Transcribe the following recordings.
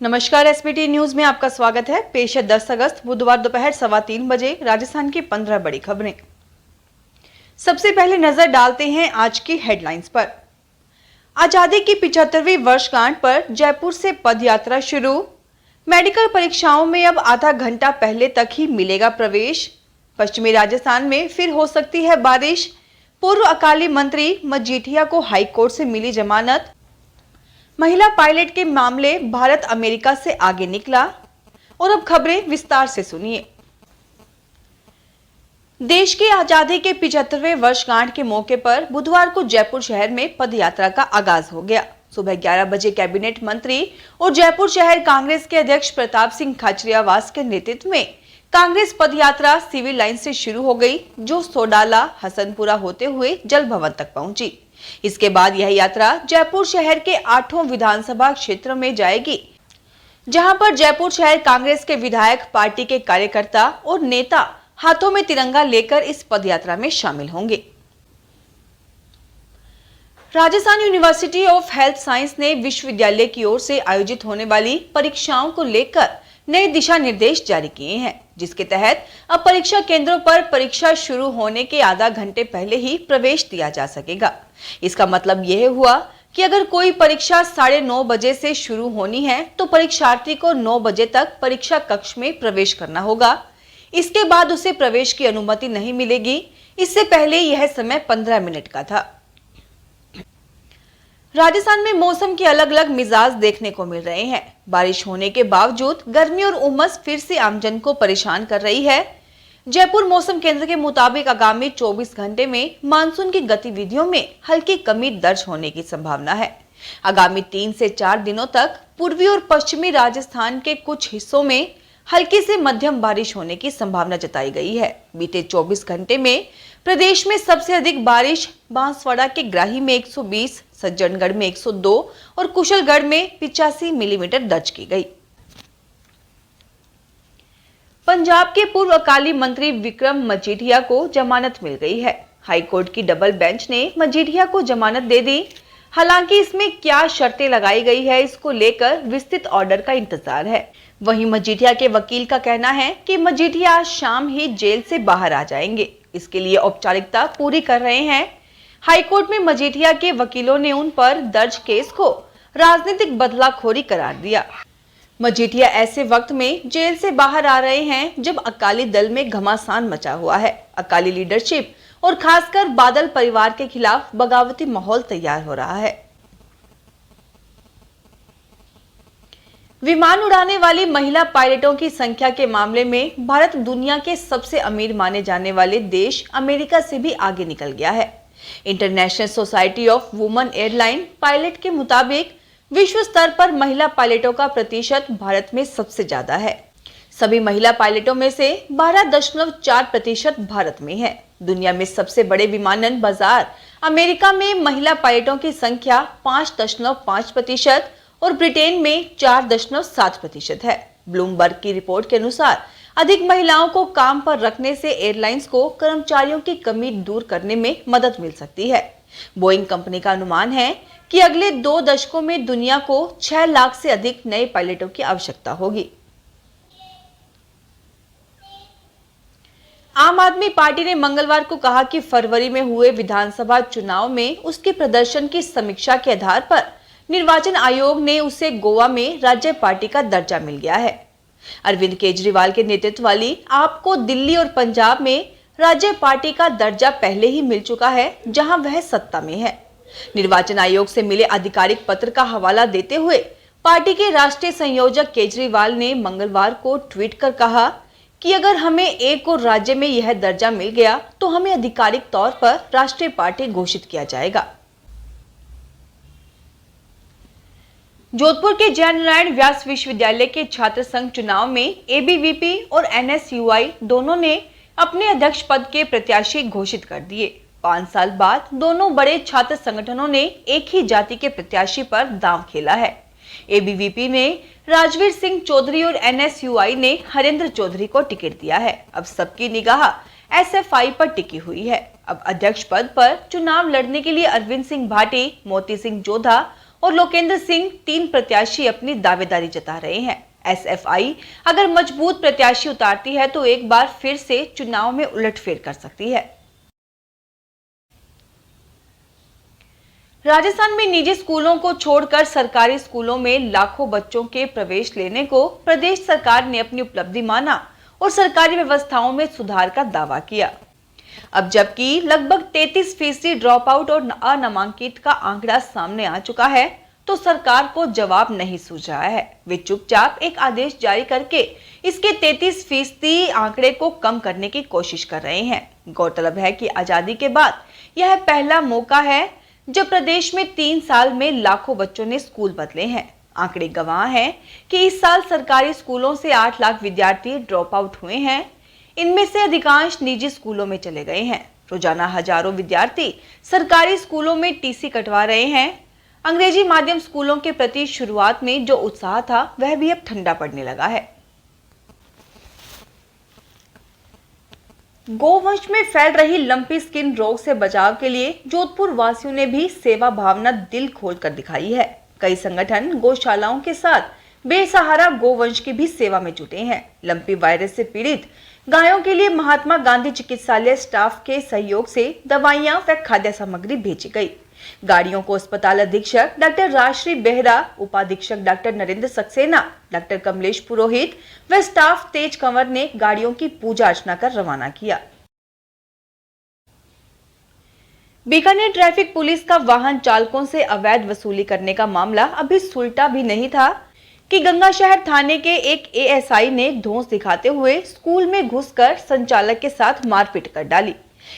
नमस्कार, SPT news में आपका स्वागत है। पेश है 10 अगस्त बुधवार दोपहर 3:15 बजे राजस्थान की 15 बड़ी खबरें। सबसे पहले नजर डालते हैं आज की हेडलाइंस पर। आजादी की 75वीं वर्षगांठ पर जयपुर से पदयात्रा शुरू। मेडिकल परीक्षाओं में अब आधा घंटा पहले तक ही मिलेगा प्रवेश। पश्चिमी राजस्थान में फिर हो सकती है बारिश। पूर्व अकाली मंत्री मजीठिया को हाईकोर्ट से मिली जमानत। महिला पायलट के मामले भारत अमेरिका से आगे निकला। और अब खबरें विस्तार से सुनिए। देश की आजादी के 75वें वर्षगांठ के मौके पर बुधवार को जयपुर शहर में पदयात्रा का आगाज हो गया। सुबह 11 बजे कैबिनेट मंत्री और जयपुर शहर कांग्रेस के अध्यक्ष प्रताप सिंह खाचरियावास के नेतृत्व में कांग्रेस पदयात्रा सिविल लाइन से शुरू हो गई, जो सोडाला हसनपुरा होते हुए जल भवन तक पहुंची। इसके बाद यह यात्रा जयपुर शहर के 8वें विधानसभा क्षेत्र में जाएगी, जहां पर जयपुर शहर कांग्रेस के विधायक, पार्टी के कार्यकर्ता और नेता हाथों में तिरंगा लेकर इस पदयात्रा में शामिल होंगे। Rajasthan university of health science ने विश्वविद्यालय की ओर से आयोजित होने वाली परीक्षाओं को लेकर नए दिशा निर्देश जारी किए हैं, जिसके तहत अब परीक्षा केंद्रों पर परीक्षा शुरू होने के आधा घंटे पहले ही प्रवेश दिया जा सकेगा। इसका मतलब यह हुआ कि अगर कोई परीक्षा 9:30 बजे से शुरू होनी है तो परीक्षार्थी को 9 बजे तक परीक्षा कक्ष में प्रवेश करना होगा। इसके बाद उसे प्रवेश की अनुमति नहीं मिलेगी। इससे पहले यह समय 15 मिनट का था। राजस्थान में मौसम के अलग अलग मिजाज देखने को मिल रहे हैं। बारिश होने के बावजूद गर्मी और उमस फिर से आमजन को परेशान कर रही है। जयपुर मौसम केंद्र के मुताबिक आगामी 24 घंटे में मानसून की गतिविधियों में हल्की कमी दर्ज होने की संभावना है। आगामी 3 से 4 दिनों तक पूर्वी और पश्चिमी राजस्थान के कुछ हिस्सों में हल्की से मध्यम बारिश होने की संभावना जताई गई है। बीते 24 घंटे में प्रदेश में सबसे अधिक बारिश बांसवाड़ा के ग्राही में 120, सज्जनगढ़ में 102 और कुशलगढ़ में 85 मिलीमीटर दर्ज की गई। पंजाब के पूर्व अकाली मंत्री विक्रम मजीठिया को जमानत मिल गई है। हाईकोर्ट की डबल बेंच ने मजीठिया को जमानत दे दी। हालांकि इसमें क्या शर्तें लगाई गई है, इसको लेकर विस्तृत ऑर्डर का इंतजार है। वहीं मजीठिया के वकील का कहना है कि मजीठिया आज शाम ही जेल से बाहर आ जाएंगे। इसके लिए औपचारिकता पूरी कर रहे हैं। हाईकोर्ट में मजीठिया के वकीलों ने उन पर दर्ज केस को राजनीतिक बदलाखोरी करार दिया। मजीठिया ऐसे वक्त में जेल से बाहर आ रहे हैं जब अकाली दल में घमासान मचा हुआ है। अकाली लीडरशिप और खासकर बादल परिवार के खिलाफ बगावती माहौल तैयार हो रहा है। विमान उड़ाने वाली महिला पायलटों की संख्या के मामले में भारत दुनिया के सबसे अमीर माने जाने वाले देश अमेरिका से भी आगे निकल गया है। International society of women airline pilot के मुताबिक विश्व स्तर पर महिला पायलटों का प्रतिशत भारत में सबसे ज्यादा है। सभी महिला पायलटों में से 12.4% भारत में है। दुनिया में सबसे बड़े विमानन बाजार अमेरिका में महिला पायलटों की संख्या 5.5% और ब्रिटेन में 4.7% है। ब्लूमबर्ग की रिपोर्ट के अनुसार अधिक महिलाओं को काम पर रखने से एयरलाइंस को कर्मचारियों की कमी दूर करने में मदद मिल सकती है। बोइंग कंपनी का अनुमान है कि अगले 2 दशकों में दुनिया को 6 लाख से अधिक नए पायलटों की आवश्यकता होगी। आम आदमी पार्टी ने मंगलवार को कहा कि फरवरी में हुए विधानसभा चुनाव में उसके प्रदर्शन की समीक्षा के आधार पर निर्वाचन आयोग ने उसे गोवा में राज्य पार्टी का दर्जा मिल गया है। अरविंद केजरीवाल के नेतृत्व वाली आप को दिल्ली और पंजाब में राज्य पार्टी का दर्जा पहले ही मिल चुका है, जहां वह सत्ता में है। निर्वाचन आयोग से मिले आधिकारिक पत्र का हवाला देते हुए पार्टी के राष्ट्रीय संयोजक केजरीवाल ने मंगलवार को ट्वीट कर कहा कि अगर हमें एक और राज्य में यह दर्जा मिल गया तो हमें आधिकारिक तौर पर राष्ट्रीय पार्टी घोषित किया जाएगा। जोधपुर के जयनारायण व्यास विश्वविद्यालय के छात्र संघ चुनाव में एबीवीपी और एनएसयूआई दोनों ने अपने अध्यक्ष पद के प्रत्याशी घोषित कर दिए। 5 साल बाद दोनों बड़े छात्र संगठनों ने एक ही जाति के प्रत्याशी पर दांव खेला है। एबीवीपी ने राजवीर सिंह चौधरी और एनएसयूआई ने हरेंद्र चौधरी को टिकट दिया है। अब सबकी निगाह एसएफआई पर टिकी हुई है। अब अध्यक्ष पद पर चुनाव लड़ने के लिए अरविंद सिंह भाटी, मोती सिंह जोधा और लोकेंद्र सिंह 3 प्रत्याशी अपनी दावेदारी जता रहे हैं। एसएफआई अगर मजबूत प्रत्याशी उतारती है तो एक बार फिर से चुनाव में उलटफेर कर सकती है। राजस्थान में निजी स्कूलों को छोड़कर सरकारी स्कूलों में लाखों बच्चों के प्रवेश लेने को प्रदेश सरकार ने अपनी उपलब्धि माना और सरकारी व्यवस्थाओं में सुधार का दावा किया। अब जबकि लगभग 33% ड्रॉप आउट और अनामांकित का आंकड़ा सामने आ चुका है, तो सरकार को जवाब नहीं सूझ रहा है। वे चुपचाप एक आदेश जारी करके इसके 33% आंकड़े को कम करने की कोशिश कर रहे हैं। गौरतलब है कि आजादी के बाद यह पहला मौका है जब प्रदेश में 3 साल में लाखों बच्चों ने स्कूल बदले हैं। आंकड़े गवाह हैं कि इस साल सरकारी स्कूलों से 8 लाख विद्यार्थी ड्रॉप आउट हुए हैं। इनमें से अधिकांश निजी स्कूलों में चले गए हैं। रोजाना हजारों विद्यार्थी सरकारी स्कूलों में टीसी कटवा रहे हैं। अंग्रेजी माध्यम स्कूलों के प्रति शुरुआत में जो उत्साह था वह भी अब ठंडा पड़ने लगा है। गोवंश में फैल रही लंपी स्किन रोग से बचाव के लिए जोधपुर वासियों ने भी सेवा भावना दिल खोल कर दिखाई है। कई संगठन गौशालाओं के साथ बेसहारा गोवंश की भी सेवा में जुटे हैं। लंपी वायरस से पीड़ित गायों के लिए महात्मा गांधी चिकित्सालय स्टाफ के सहयोग से दवाइयां व खाद्य सामग्री भेजी गई। गाड़ियों को अस्पताल अधीक्षक डॉक्टर राजश्री बेहरा, उपाधीक्षक डॉक्टर नरेंद्र सक्सेना, डॉक्टर कमलेश पुरोहित व स्टाफ तेज कंवर ने गाड़ियों की पूजा अर्चना कर रवाना किया। बीकानेर ट्रैफिक पुलिस का वाहन चालकों से अवैध वसूली करने का मामला अभी सुलटा भी नहीं था कि गंगाशहर थाने के एक एएसआई ने धौंस दिखाते हुए स्कूल में घुसकर संचालक के साथ मारपीट कर डाली।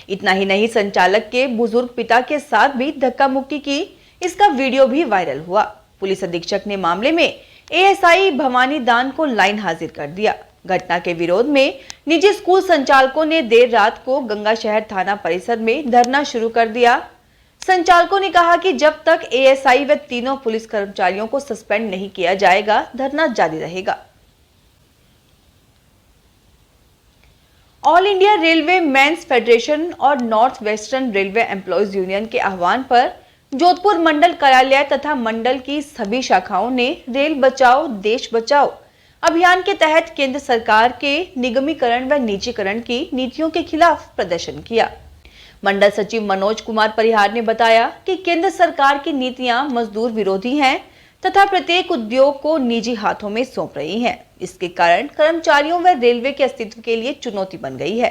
इतना ही नहीं, संचालक के बुजुर्ग पिता के साथ भी धक्का मुक्की की। इसका वीडियो भी वायरल हुआ। पुलिस अधीक्षक ने मामले में एएसआई भवानी दान को लाइन हाजिर कर दिया। घटना के विरोध में निजी स्कूल संचालकों ने देर रात को गंगाशहर थाना परिसर में धरना शुरू कर दिया। संचालकों ने कहा कि जब तक एएसआई व तीनों पुलिस कर्मचारियों को सस्पेंड नहीं किया जाएगा, धरना जारी रहेगा। All India Railway Men's Federation और North Western Railway Employees Union के आह्वान पर जोधपुर मंडल कार्यालय तथा मंडल की सभी शाखाओं ने रेल बचाओ देश बचाओ अभियान के तहत केंद्र सरकार के निगमीकरण व निजीकरण की नीतियों के खिलाफ प्रदर्शन किया। मंडल सचिव मनोज कुमार परिहार ने बताया कि केंद्र सरकार की नीतियां मजदूर विरोधी हैं तथा प्रत्येक उद्योग को निजी हाथों में सौंप रही हैं। इसके कारण कर्मचारियों व रेलवे के अस्तित्व के लिए चुनौती बन गई है।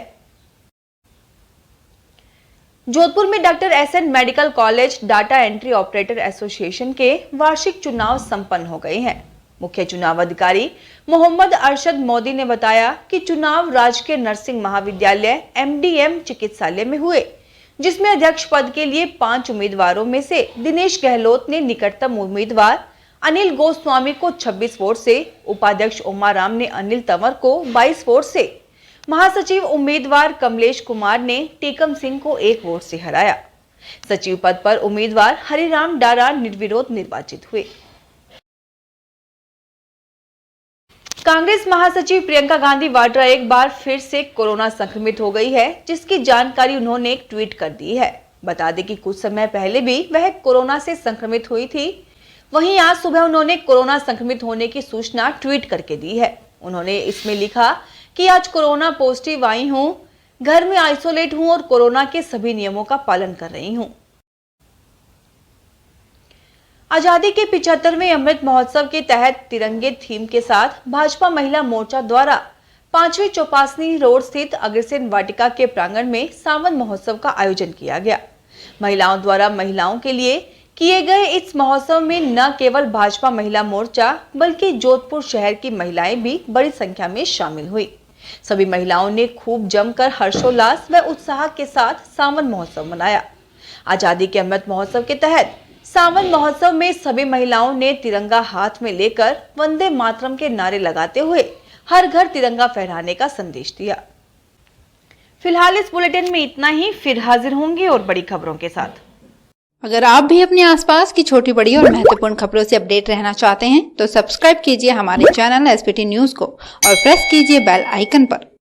जोधपुर में doctor S N medical college data entry operator association के वार्षिक चुनाव संपन्न हो गए हैं। मुख्य चुनाव अधिकारी मोहम्मद अरशद मोदी ने बताया कि चुनाव राजकीय नर्सिंग महाविद्यालय एमडीएम चिकित्सालय में हुए, जिसमें अध्यक्ष पद के लिए 5 उम्मीदवारों में से दिनेश गहलोत ने निकटतम उम्मीदवार अनिल गोस्वामी को 26 वोट से, उपाध्यक्ष ओमाराम ने अनिल तंवर को 22 वोट से, महासचिव उम्मीदवार कमलेश कुमार ने टेकम सिंह को 1 वोट से हराया। सचिव पद पर उम्मीदवार हरिराम डारा निर्विरोध निर्वाचित हुए। कांग्रेस महासचिव प्रियंका गांधी वाड्रा एक बार फिर से कोरोना संक्रमित हो गई है, जिसकी जानकारी उन्होंने एक ट्वीट कर दी है। बता दें कि कुछ समय पहले भी वह कोरोना से संक्रमित हुई थी। वहीं आज सुबह उन्होंने कोरोना संक्रमित होने की सूचना ट्वीट करके दी है। उन्होंने इसमें लिखा कि आज कोरोना पॉजिटिव आई हूं, घर में आइसोलेट हूं और कोरोना के सभी नियमों का पालन कर रही हूं। आजादी के 75वें अमृत महोत्सव के तहत तिरंगे थीम के साथ भाजपा महिला मोर्चा द्वारा 5वीं चौपासनी रोड स्थित अग्रसेन वाटिका के प्रांगण में सावन महोत्सव का आयोजन किया गया। महिलाओं द्वारा महिलाओं के लिए किए गए इस महोत्सव में न केवल भाजपा महिला मोर्चा बल्कि जोधपुर शहर की महिलाएं भी बड़ी संख्या में शामिल हुई। सभी महिलाओं ने खूब जमकर हर्षोल्लास व उत्साह के साथ सावन महोत्सव मनाया। आजादी के अमृत महोत्सव के तहत सावन महोत्सव में सभी महिलाओं ने तिरंगा हाथ में लेकर वंदे मातरम के नारे लगाते हुए हर घर तिरंगा फहराने का संदेश दिया। फिलहाल इस बुलेटिन में इतना ही, फिर हाजिर होंगे और बड़ी खबरों के साथ। अगर आप भी अपने आसपास की छोटी बड़ी और महत्वपूर्ण खबरों से अपडेट रहना चाहते हैं तो सब्सक्राइब कीजिए हमारे चैनल एसपीटी न्यूज को और प्रेस कीजिए बेल आइकन पर।